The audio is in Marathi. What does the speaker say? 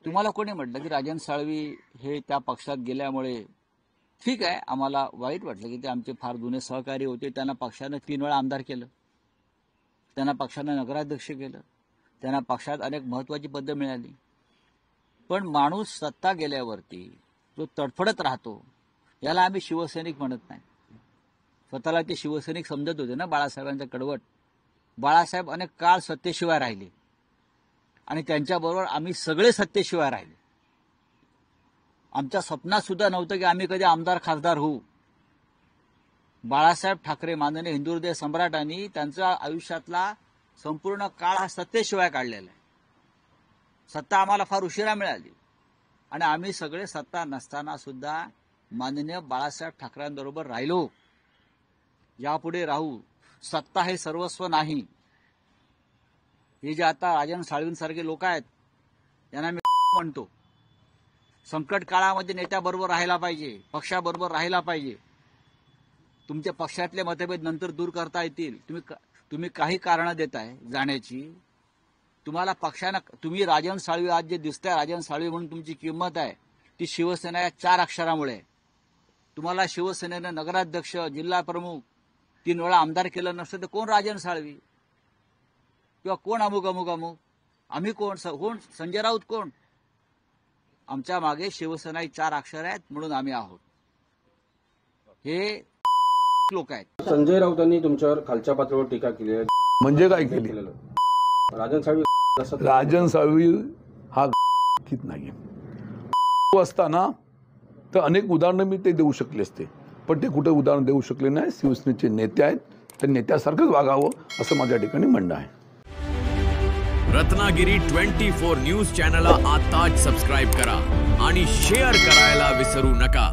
तुम्हाला कोणी म्हटलं की राजन साळवी हे त्या पक्षात गेल्यामुळे ठीक आहे, आम्हाला वाईट वाटलं की ते आमचे फार जुने सहकारी होते, त्यांना पक्षानं 3 वेळा आमदार केलं, त्यांना पक्षानं नगराध्यक्ष केलं, त्यांना पक्षात अनेक महत्त्वाची पदं मिळाली. पण माणूस सत्ता गेल्यावरती जो तडफडत राहतो याला आम्ही शिवसैनिक म्हणत नाही. स्वतःला ते शिवसैनिक समजत होते ना बाळासाहेबांच्या कडवट. बाळासाहेब अनेक काळ सत्तेशिवाय राहिले आणि त्यांच्याबरोबर आम्ही सगळे सत्तेशिवाय राहिले. आमच्या स्वप्नात सुद्धा नव्हतं की आम्ही कधी आमदार खासदार होऊ. बाळासाहेब ठाकरे माननीय हिंदू हृदय सम्राटांनी त्यांच्या आयुष्यातला संपूर्ण काळ हा सत्तेशिवाय काढलेला आहे. सत्ता आम्हाला फार उशिरा मिळाली आणि आम्ही सगळे सत्ता नसताना सुद्धा माननीय बाळासाहेब ठाकरेंबरोबर राहिलो. यापुढे राहू. सत्ता हे सर्वस्व नाही. हे जे आता राजन साळवींसारखे लोक आहेत यांना मी म्हणतो, संकट काळामध्ये नेत्याबरोबर राहायला पाहिजे, पक्षाबरोबर राहायला पाहिजे. तुमच्या पक्षातले मतभेद नंतर दूर करता येतील. तुम्ही काही कारणं देताय जाण्याची. तुम्हाला पक्षानं, तुम्ही राजन साळवी आज जे दिसताय राजन साळवी म्हणून तुमची किंमत आहे ती शिवसेना या 4 अक्षरामुळे. तुम्हाला शिवसेनेनं नगराध्यक्ष, जिल्हा प्रमुख 3 वेळा आमदार केलं नसतं तर कोण राजन साळवी किंवा कोण अमुक अमुक अमुक. आम्ही कोण संजय राऊत कोण. आमच्या मागे शिवसेना ही 4 अक्षर आहेत म्हणून आम्ही आहोत. हे लोक आहेत. संजय राऊतांनी तुमच्यावर खालच्या पातळीवर टीका केली आहे. म्हणजे काय केली? राजन साळवी हा नाही असताना तर अनेक उदाहरणं मी ते देऊ शकले असते, पण ते कुठे उदाहरण देऊ शकले नाही. शिवसेनेचे नेते आहेत, त्या नेत्यासारखंच वागावं असं माझ्या ठिकाणी म्हणणं आहे. रत्नागिरी 24 न्यूज चॅनलला आताच सबस्क्राईब करा आणि शेअर करायला विसरू नका.